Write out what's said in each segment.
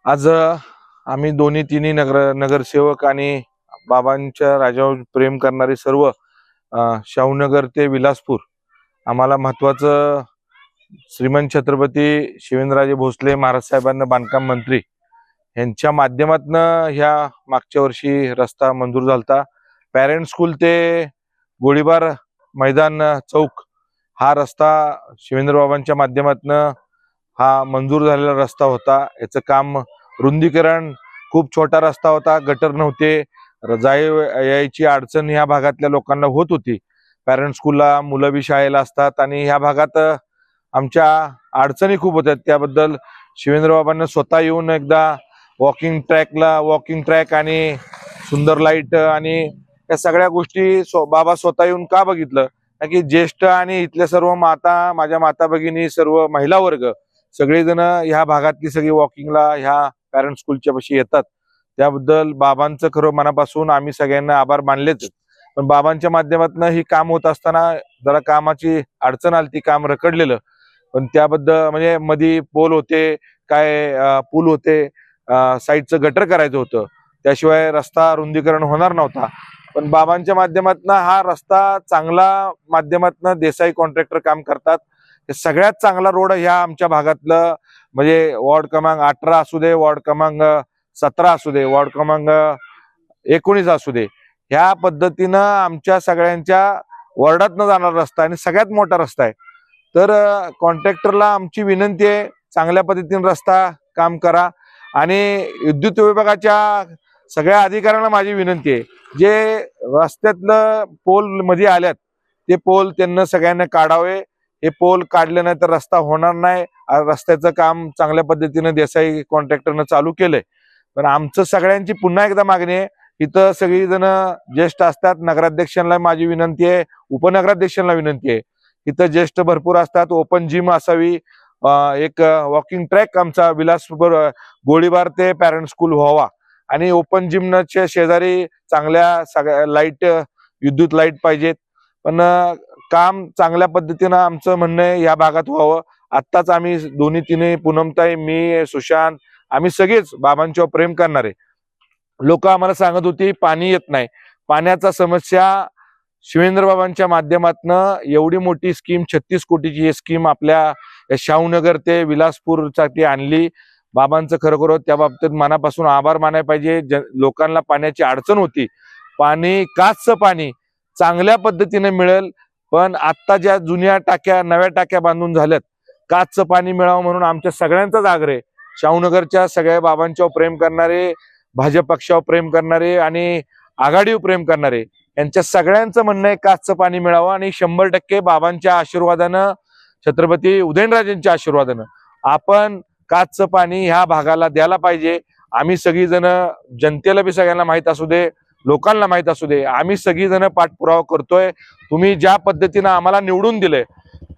आज आम्ही दोन्ही तिन्ही नगरसेवक आणि बाबांच्या राजावर प्रेम करणारे सर्व शाहूनगर ते विलासपूर आम्हाला महत्वाचं श्रीमंत छत्रपती शिवेंद्रराजे भोसले महाराज साहेबांना बांधकाम मंत्री यांच्या माध्यमातून ह्या मागच्या वर्षी रस्ता मंजूर झालता। पॅरेंट स्कूल ते गोळीबार मैदान चौक हा रस्ता शिवेंद्रबाबांच्या माध्यमातून हा मंजूर झालेला रस्ता होता। याचं काम रुंदीकरण, खूप छोटा रस्ता होता, गटर नव्हते, यायची अडचण ह्या भागातल्या लोकांना होत होती। पॅरेंट स्कूलला मुलं बी शाळेला असतात आणि ह्या भागात आमच्या अडचणी खूप होत्या। त्याबद्दल शिवेंद्रबाबांना स्वतः येऊन एकदा वॉकिंग ट्रॅक आणि सुंदर लाईट आणि या सगळ्या गोष्टी बाबा स्वतः येऊन का बघितलं की ज्येष्ठ आणि इथल्या सर्व माझ्या माता भगिनी, सर्व महिला वर्ग सगळेजण ह्या भागातली सगळी वॉकिंगला ह्या पॅरेंट स्कूलच्या पाशी येतात। त्याबद्दल बाबांचं खरं मनापासून आम्ही सगळ्यांना आभार मानलेच। पण बाबांच्या माध्यमातून ही काम होत असताना जरा कामाची अडचण आली, ती काम रखडलेलं। पण त्याबद्दल म्हणजे मधी पोल होते, काय पूल होते, साईडचं गटर करायचं होतं, त्याशिवाय रस्ता रुंदीकरण होणार नव्हता। पण बाबांच्या माध्यमातून हा रस्ता चांगला माध्यमातून देसाई कॉन्ट्रॅक्टर काम करतात। सगळ्यात चांगला रोड ह्या आमच्या भागातलं म्हणजे वॉर्ड क्रमांक 18 असू दे, वॉर्ड क्रमांक 17 असू दे, वॉर्ड क्रमांक 19 असू दे, ह्या पद्धतीनं आमच्या सगळ्यांच्या वॉर्डातनं जाणारा रस्ता आणि सगळ्यात मोठा रस्ता आहे। तर कॉन्ट्रॅक्टरला आमची विनंती आहे, चांगल्या पद्धतीने रस्ता काम करा। आणि विद्युत विभागाच्या सगळ्या अधिकाऱ्यांना माझी विनंती आहे, जे रस्त्यातलं पोल मध्ये आल्यात ते पोल त्यांना सगळ्यांना काढावे। हे पोल काढले नाही तर रस्ता होणार नाही। रस्त्याचं काम चांगल्या पद्धतीने देसाई कॉन्ट्रॅक्टरनं चालू केलंय। पण आमचं सगळ्यांची पुन्हा एकदा मागणी आहे, इथं सगळी जण ज्येष्ठ असतात, नगराध्यक्षांना माझी विनंती आहे, उपनगराध्यक्षांना विनंती आहे, इथं ज्येष्ठ भरपूर असतात, ओपन जिम असावी, एक वॉकिंग ट्रॅक आमचा विलासपूर गोळीबार ते पॅरेंट स्कूल व्हावा आणि ओपन जिमच्या शेजारी चांगल्या सगळ्या लाईट, विद्युत लाईट पाहिजेत। पण काम चांगल्या पद्धतीनं आमचं म्हणणं आहे या भागात व्हावं। आत्ताच आम्ही दोन्ही तिन्ही, पूनमताई, मी, सुशांत, आम्ही सगळेच बाबांच्यावर प्रेम करणारे लोक आम्हाला सांगत होती पाणी येत नाही। पाण्याचा समस्या शिवेंद्रबाबांच्या माध्यमातून एवढी मोठी स्कीम, 36 कोटीची ही स्कीम आपल्या शाहूनगर ते विलासपूर साठी आणली। बाबांचं खरोखर त्या बाबतीत मनापासून आभार मानायला पाहिजे। लोकांना पाण्याची अडचण होती, पाणी, काचचं पाणी चांगल्या पद्धतीने मिळेल। पण आता ज्या जुन्या टाक्या, नव्या टाक्या बांधून झाल्यात, काचचं पाणी मिळावं म्हणून आमच्या सगळ्यांचाच आग्रह। शाहूनगरच्या सगळ्या बाबांच्यावर प्रेम करणारे, भाजप पक्षावर प्रेम करणारे आणि आघाडीवर प्रेम करणारे यांच्या सगळ्यांचं म्हणणं आहे काचचं पाणी मिळावं। आणि 100% बाबांच्या आशीर्वादानं, छत्रपती उदयनराजेंच्या आशीर्वादानं आपण काचचं पाणी ह्या भागाला द्यायला पाहिजे। आम्ही सगळीजण, जनतेला बी सगळ्यांना माहित असू दे, लोकांना माहित असू दे, आम्ही सगळीजण पाठपुरावा करतोय। तुम्ही ज्या पद्धतीनं आम्हाला निवडून दिलंय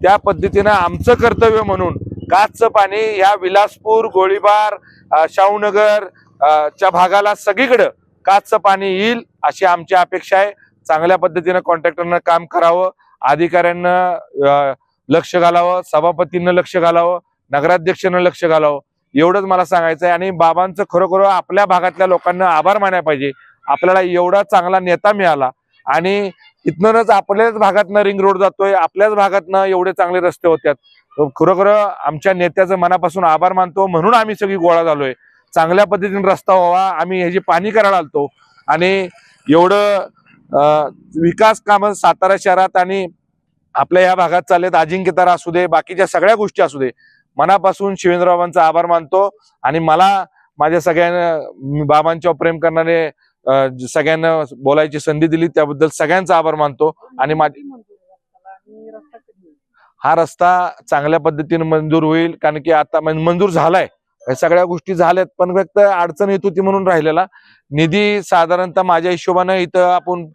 त्या पद्धतीनं आमचं कर्तव्य म्हणून काचचं पाणी ह्या विलासपूर, गोळीबार, शाहूनगर च्या भागाला सगळीकडे काचचं पाणी येईल अशी आमची अपेक्षा आहे। चांगल्या पद्धतीनं कॉन्ट्रॅक्टरनं काम करावं, अधिकाऱ्यांना लक्ष घालावं, सभापतींना लक्ष घालावं, नगराध्यक्षांना लक्ष घालावं, एवढंच मला सांगायचं आहे। आणि बाबांचं खरोखर आपल्या भागातल्या लोकांना आभार मानायला पाहिजे, आपल्याला एवढा चांगला नेता मिळाला आणि इथनच आपल्याच भागातनं रिंग रोड जातोय, आपल्याच भागातनं एवढे चांगले रस्ते होत्यात। खरोखर आमच्या नेत्याचं मनापासून आभार मानतो, म्हणून आम्ही सगळी गोळा झालोय। चांगल्या पद्धतीने रस्ता व्हावा, आम्ही ह्याची पाणी करायला आलतो आणि एवढं विकास कामं सातारा शहरात आणि आपल्या या भागात चाललेत, अजिंक्यतारा असू दे, बाकीच्या सगळ्या गोष्टी असू दे, मनापासून शिवेंद्रबाबांचा आभार मानतो। आणि मला माझ्या सगळ्यांना बाबांच्यावर प्रेम करणारे सगळ्यांना बोलायची संधी दिली त्याबद्दल सगळ्यांचा आभार मानतो। आणि हा रस्ता चांगल्या पद्धतीने मंजूर होईल, कारण की आता मंजूर झालाय, सगळ्या गोष्टी झाल्यात, पण फक्त अडचण येत होती म्हणून राहिलेला निधी साधारणतः माझ्या हिशोबाने इथं आपण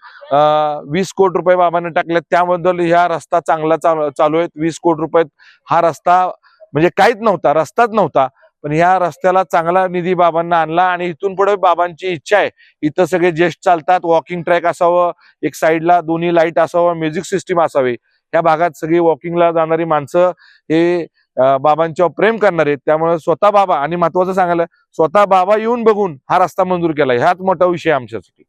20 कोटी रुपये बाबांनी टाकले, त्याबद्दल ह्या रस्ता चांगला चालू आहे। 20 कोटी रुपयात हा रस्ता म्हणजे काहीच नव्हता, रस्ताच नव्हता, पण ह्या रस्त्याला चांगला निधी बाबांना आणला। आणि इथून पुढे बाबांची इच्छा आहे इथं सगळे ज्येष्ठ चालतात, वॉकिंग ट्रॅक असावं, एक साईडला दोन्ही लाईट असावं, म्युझिक सिस्टीम असावी, या भागात सगळी वॉकिंगला जाणारी माणसं हे बाबांच्यावर प्रेम करणारे आहेत. त्यामुळे स्वतः बाबा, आणि महत्वाचं सांगायला, स्वतः बाबा येऊन बघून हा रस्ता मंजूर केला, ह्याच मोठा विषय आमच्यासाठी.